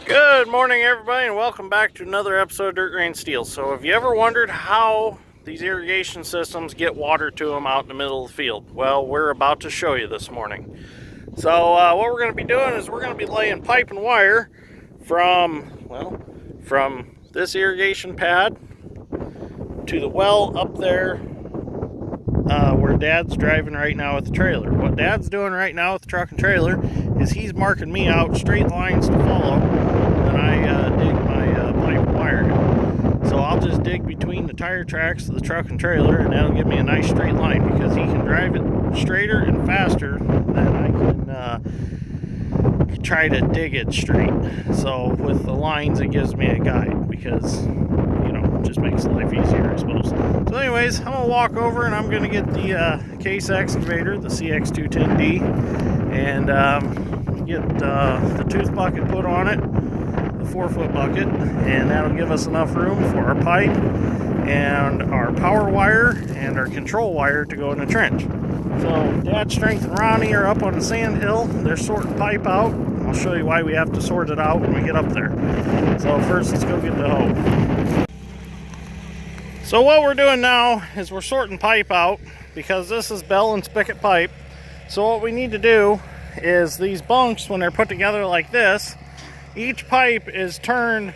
Good morning, everybody, and welcome back to another episode of Dirt Grain Steel. So have you ever wondered how these irrigation systems get water to them out in the middle of the field? Well, we're about to show you this morning. So what we're going to be doing is we're going to be laying pipe and wire from this irrigation pad to the well up there where Dad's driving right now with the trailer. What Dad's doing right now with the truck and trailer is he's marking me out straight lines to follow when I dig my pipe and wire. So I'll just dig between the tire tracks of the truck and trailer, and that'll give me a nice straight line because he can drive it straighter and faster than I can try to dig it straight. So with the lines, it gives me a guide because, just makes life easier, I suppose. So anyways, I'm gonna walk over and I'm gonna get the case excavator, the CX210D, and get the tooth bucket put on it, the 4-foot bucket, and that'll give us enough room for our pipe and our power wire and our control wire to go in the trench. So Dad, Strength, and Ronnie are up on the sand hill. They're sorting pipe out. I'll show you why we have to sort it out when we get up there. So first, let's go get the hoe. So what we're doing now is we're sorting pipe out because this is bell and spigot pipe. So what we need to do is these bunks, when they're put together like this, each pipe is turned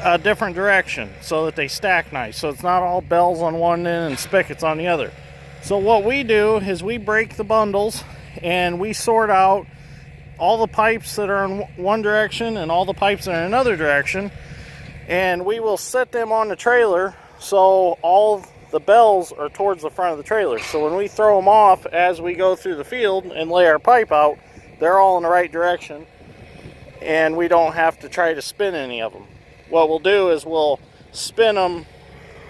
a different direction so that they stack nice. So it's not all bells on one end and spigots on the other. So what we do is we break the bundles and we sort out all the pipes that are in one direction and all the pipes that are in another direction, and we will set them on the trailer so all the bells are towards the front of the trailer. So when we throw them off as we go through the field and lay our pipe out, they're all in the right direction and we don't have to try to spin any of them. What we'll do is we'll spin them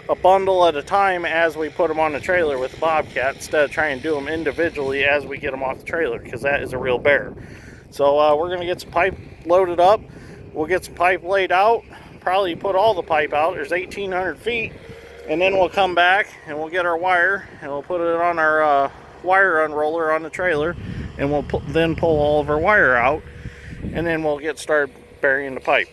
a bundle at a time as we put them on the trailer with the Bobcat, instead of trying to do them individually as we get them off the trailer, because that is a real bear. So we're going to get some pipe loaded up. We'll get some pipe laid out, probably put all the pipe out. There's 1,800 feet, and then we'll come back and we'll get our wire and we'll put it on our wire unroller on the trailer, and we'll then pull all of our wire out, and then we'll get started burying the pipe.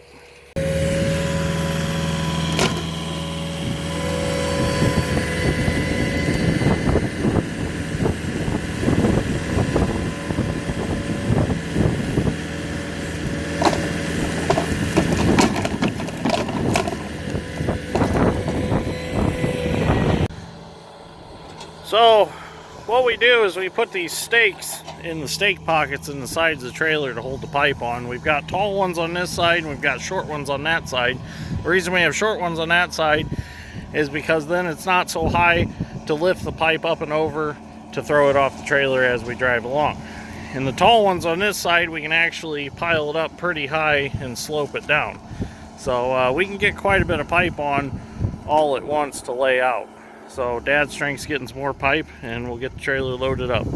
So what we do is we put these stakes in the stake pockets in the sides of the trailer to hold the pipe on. We've got tall ones on this side and we've got short ones on that side. The reason we have short ones on that side is because then it's not so high to lift the pipe up and over to throw it off the trailer as we drive along. And the tall ones on this side, we can actually pile it up pretty high and slope it down. So we can get quite a bit of pipe on all at once to lay out. So Dad's Strength's getting some more pipe and we'll get the trailer loaded up.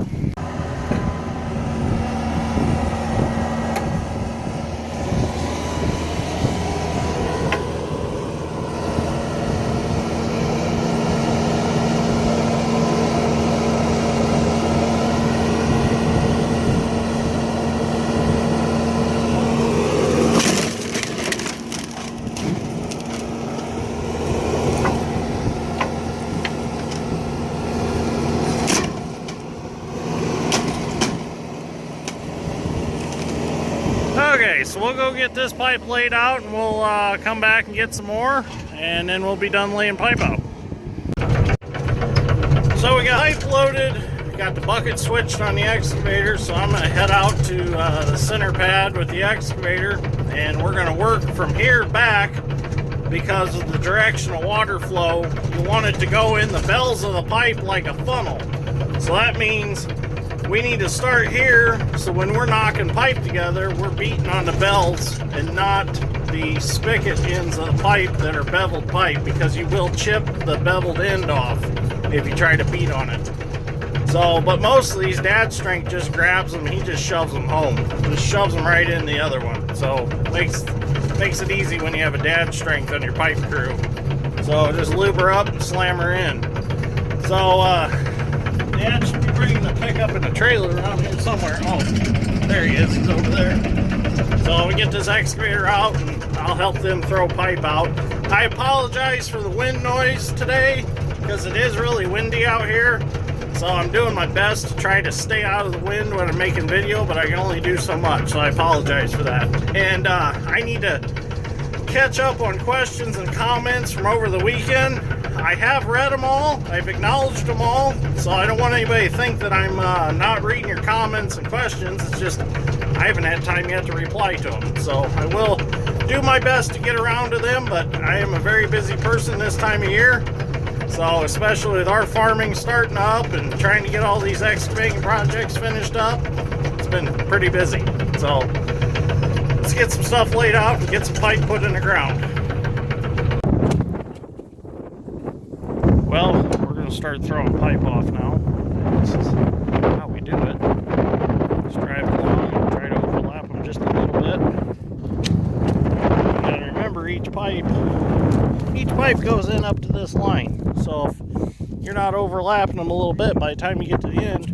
Okay, so we'll go get this pipe laid out and we'll come back and get some more, and then we'll be done laying pipe out. So we got pipe loaded, we got the bucket switched on the excavator, so I'm going to head out to the center pad with the excavator, and we're going to work from here back because of the direction of water flow. You want it to go in the bells of the pipe like a funnel. So that means we need to start here, so when we're knocking pipe together, we're beating on the bells and not the spigot ends of the pipe that are beveled pipe, because you will chip the beveled end off if you try to beat on it. So, but most of these, Dad's Strength just grabs them, he just shoves them home. Just shoves them right in the other one. So, makes it easy when you have a Dad's Strength on your pipe crew. So, just lube her up and slam her in. So, Dad should be bringing the pickup in the trailer around here somewhere. Oh, there he is. He's over there. So So we get this excavator out and I'll help them throw pipe out. I apologize for the wind noise today because it is really windy out here. So I'm doing my best to try to stay out of the wind when I'm making video, but I can only do so much, so I apologize for that. And I need to catch up on questions and comments from over the weekend. I have read them all, I've acknowledged them all, so I don't want anybody to think that I'm not reading your comments and questions. It's just I haven't had time yet to reply to them. So I will do my best to get around to them, but I am a very busy person this time of year. So especially with our farming starting up and trying to get all these excavating projects finished up, it's been pretty busy. So let's get some stuff laid out and get some pipe put in the ground. Well, we're going to start throwing pipe off now. This is how we do it. Just drive along and try to overlap them just a little bit. You got to remember each pipe goes in up to this line. So if you're not overlapping them a little bit, by the time you get to the end,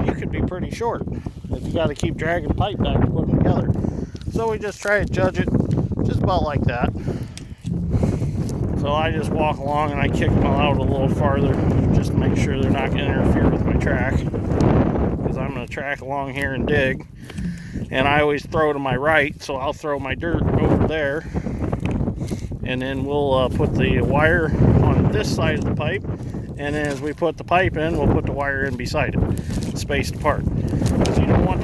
you could be pretty short. If you got to keep dragging pipe back to put them together. So we just try to judge it just about like that. So I just walk along and I kick them out a little farther just to make sure they're not going to interfere with my track. Because I'm going to track along here and dig. And I always throw to my right, so I'll throw my dirt over there. And then we'll put the wire on this side of the pipe. And then as we put the pipe in, we'll put the wire in beside it, spaced apart. So you don't want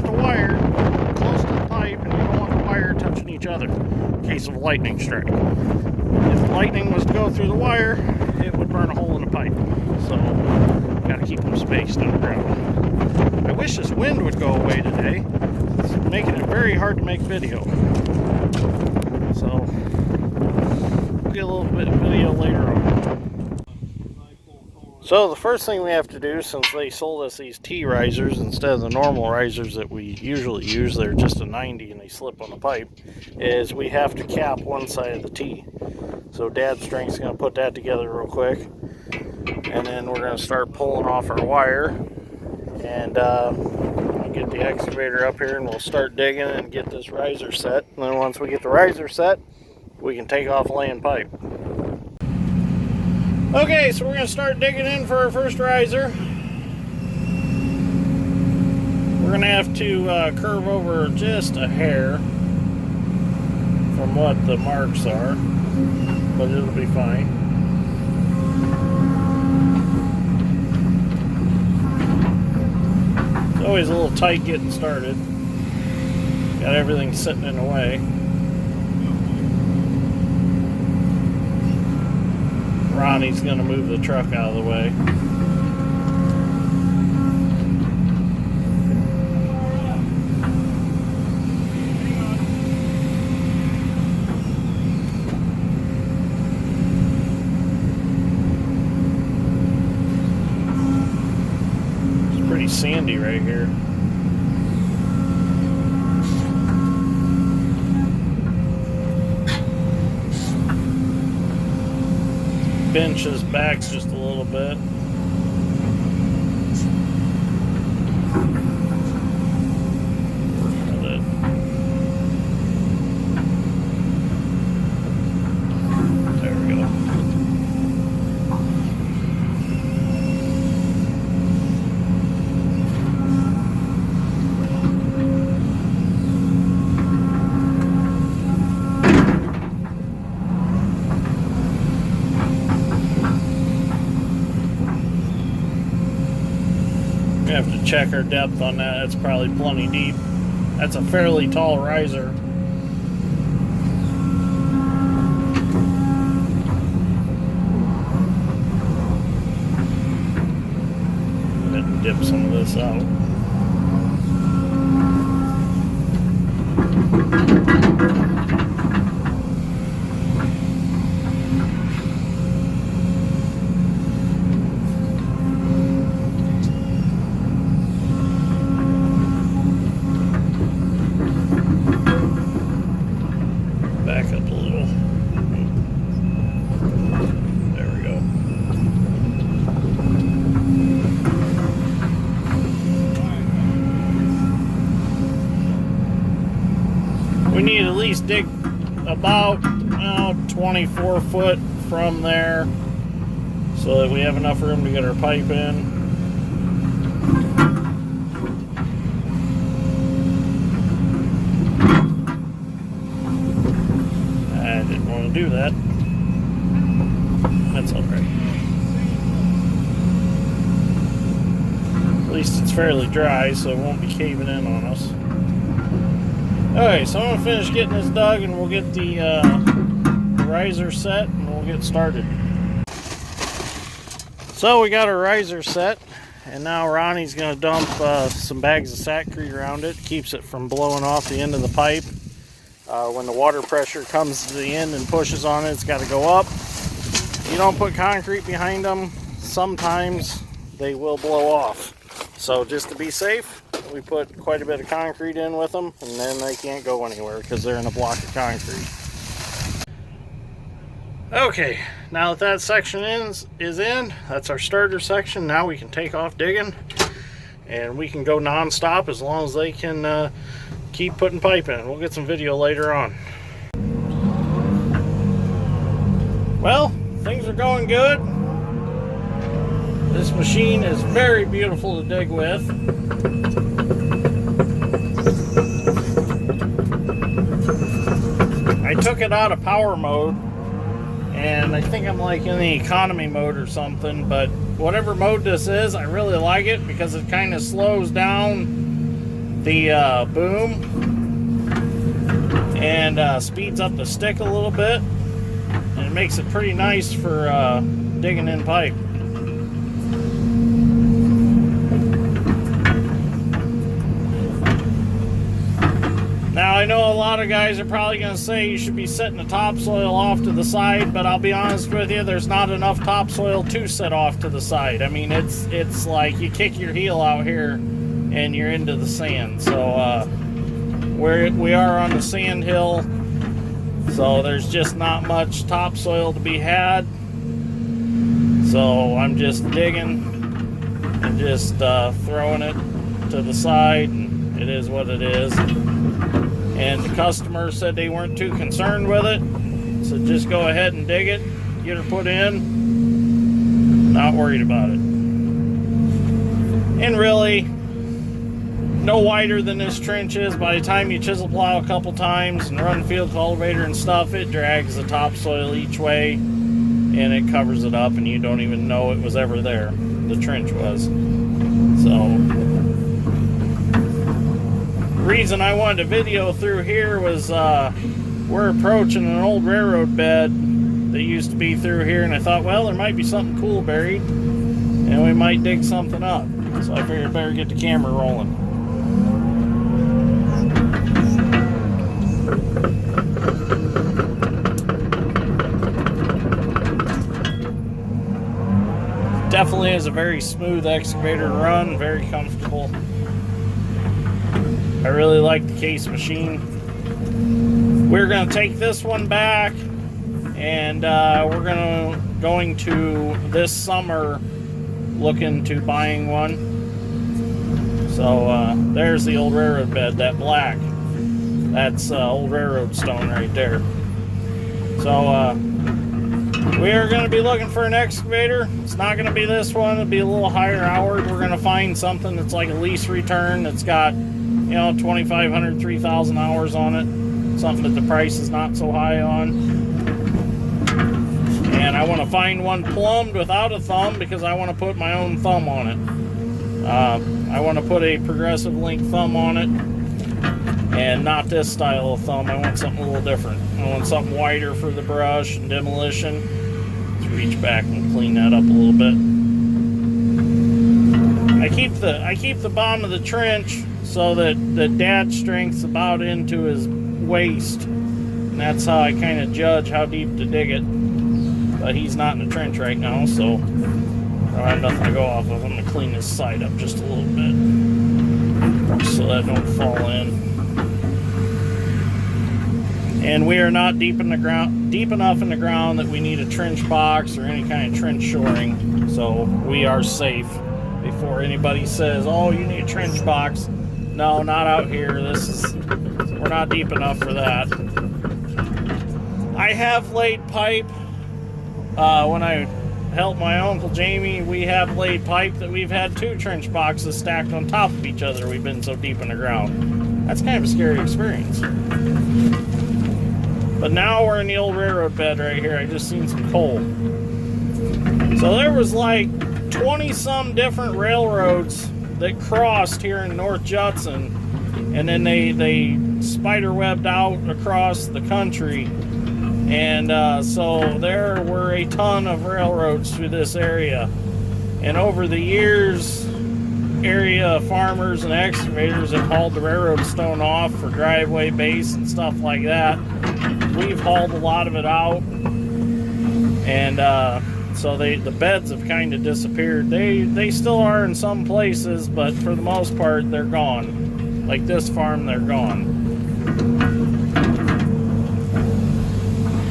the wire close to the pipe, and you don't want the wire touching each other in case of a lightning strike. If lightning was to go through the wire, it would burn a hole in the pipe. So you got to keep them spaced on the ground. I wish this wind would go away today. It's making it very hard to make video. So we'll get a little bit of video later on. So the first thing we have to do, since they sold us these T risers instead of the normal risers that we usually use, they're just a 90 and they slip on the pipe, is we have to cap one side of the T. So Dad's strength's going to put that together real quick, and then we're going to start pulling off our wire, and I'll get the excavator up here and we'll start digging and get this riser set. And then once we get the riser set, we can take off laying pipe. Okay, so we're going to start digging in for our first riser. We're going to have to curve over just a hair from what the marks are, but it'll be fine. It's always a little tight getting started. Got everything sitting in the way. Ronnie's going to move the truck out of the way. It's pretty sandy right here. Bench his back just a little bit. There we go. We have to check our depth on that. It's probably plenty deep. That's a fairly tall riser. Go ahead and dip some of this out. Back up a little. There we go. We need to at least dig about 24 foot from there so that we have enough room to get our pipe in. I didn't want to do that. That's alright. At least it's fairly dry, so it won't be caving in on us. Okay, so I'm going to finish getting this dug, and we'll get the riser set, and we'll get started. So we got our riser set, and now Ronnie's going to dump some bags of sackcrete around it. Keeps it from blowing off the end of the pipe. When the water pressure comes to the end and pushes on it, it's got to go up. If you don't put concrete behind them, sometimes they will blow off. So just to be safe, we put quite a bit of concrete in with them, and then they can't go anywhere because they're in a block of concrete. Okay, now that section is in, that's our starter section. Now we can take off digging, and we can go non-stop as long as they can keep putting pipe in. We'll get some video later on. Well, things are going good. This machine is very beautiful to dig with. I took it out of power mode, and I think I'm like in the economy mode or something, but whatever mode this is, I really like it because it kind of slows down the boom and speeds up the stick a little bit, and it makes it pretty nice for digging in pipe. Now, I know a lot of guys are probably going to say you should be setting the topsoil off to the side, but I'll be honest with you, there's not enough topsoil to set off to the side. I mean, it's like you kick your heel out here and you're into the sand. So we are on the sand hill, so there's just not much topsoil to be had. So I'm just digging and just throwing it to the side, and it is what it is. And the customer said they weren't too concerned with it, so just go ahead and dig it, get her put in, not worried about it. And really, no wider than this trench is. By the time you chisel plow a couple times and run field cultivator and stuff, it drags the topsoil each way, and it covers it up, and you don't even know it was ever there. The trench was. So reason I wanted to video through here was we're approaching an old railroad bed that used to be through here, and I thought, well, there might be something cool buried and we might dig something up, so I figured I better get the camera rolling. Definitely is a very smooth excavator to run, very comfortable. I really like the case machine. We're going to take this one back, and we're going to this summer look into buying one. So there's the old railroad bed, that black. That's old railroad stone right there. So we are going to be looking for an excavator. It's not going to be this one. It'll be a little higher houred. We're going to find something that's like a lease return that's got, 2,500, 3,000 hours on it. Something that the price is not so high on. And I want to find one plumbed without a thumb because I want to put my own thumb on it. I want to put a progressive link thumb on it, and not this style of thumb. I want something a little different. I want something wider for the brush and demolition. Let's reach back and clean that up a little bit. I keep the bottom of the trench so that the dad strength's about into his waist, and that's how I kind of judge how deep to dig it. But he's not in the trench right now, so I have nothing to go off of. I'm going to clean this side up just a little bit so that don't fall in. And we are not deep enough in the ground that we need a trench box or any kind of trench shoring, so we are safe. Before anybody says, oh, you need a trench box. No, not out here. We're we're not deep enough for that. I have laid pipe. When I helped my Uncle Jamie, we have laid pipe that we've had 2 trench boxes stacked on top of each other. We've been so deep in the ground. That's kind of a scary experience. But now we're in the old railroad bed right here. I just seen some coal. So there was like 20-some different railroads that crossed here in North Judson, and then they spider webbed out across the country. And so there were a ton of railroads through this area. And over the years, area farmers and excavators have hauled the railroad stone off for driveway base and stuff like that. We've hauled a lot of it out, and so the beds have kind of disappeared. They still are in some places, but for the most part, they're gone. Like this farm, they're gone.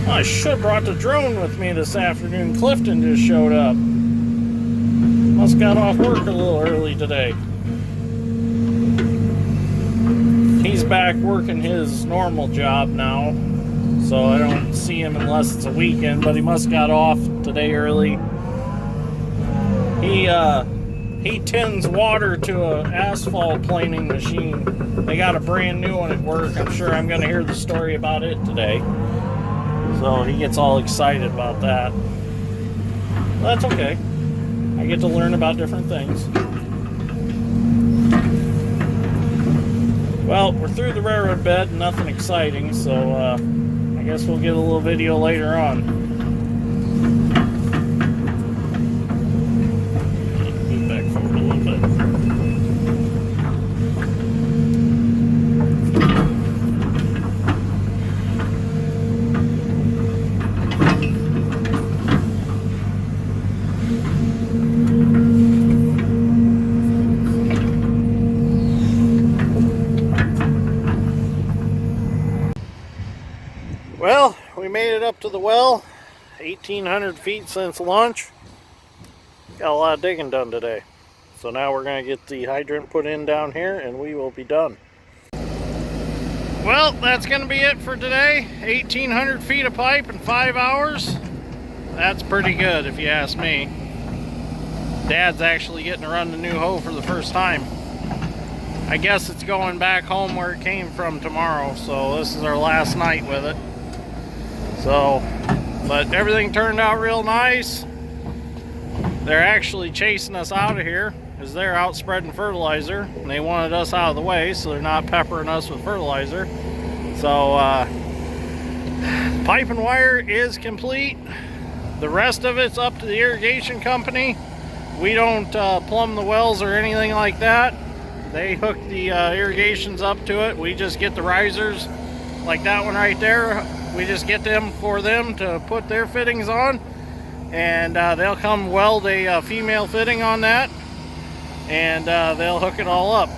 I should have brought the drone with me this afternoon. Clifton just showed up. Must got off work a little early today. He's back working his normal job now, so I don't see him unless it's a weekend, but he must got off today early. He tins water to an asphalt planing machine. They got a brand new one at work. I'm sure I'm going to hear the story about it today. So he gets all excited about that. Well, that's okay. I get to learn about different things. Well, we're through the railroad bed, nothing exciting, so I guess we'll get a little video later on. Move back forward a little bit. Well, we made it up to the well, 1,800 feet since lunch. Got a lot of digging done today. So now we're going to get the hydrant put in down here and we will be done. Well, that's going to be it for today. 1,800 feet of pipe in 5 hours. That's pretty good if you ask me. Dad's actually getting to run the new hoe for the first time. I guess it's going back home where it came from tomorrow, so this is our last night with it. So, but everything turned out real nice. They're actually chasing us out of here because they're out spreading fertilizer, and they wanted us out of the way so they're not peppering us with fertilizer. So pipe and wire is complete. The rest of it's up to the irrigation company. We don't plumb the wells or anything like that. They hook the irrigations up to it. We just get the risers like that one right there. We just get them for them to put their fittings on, and they'll come weld a female fitting on that, and they'll hook it all up.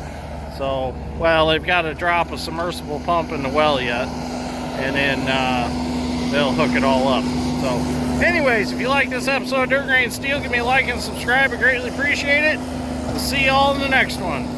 So, well, they've got to drop a submersible pump in the well yet, and then they'll hook it all up. So, anyways, if you like this episode of Dirt Grain Steel, give me a like and subscribe. I greatly appreciate it. We'll see you all in the next one.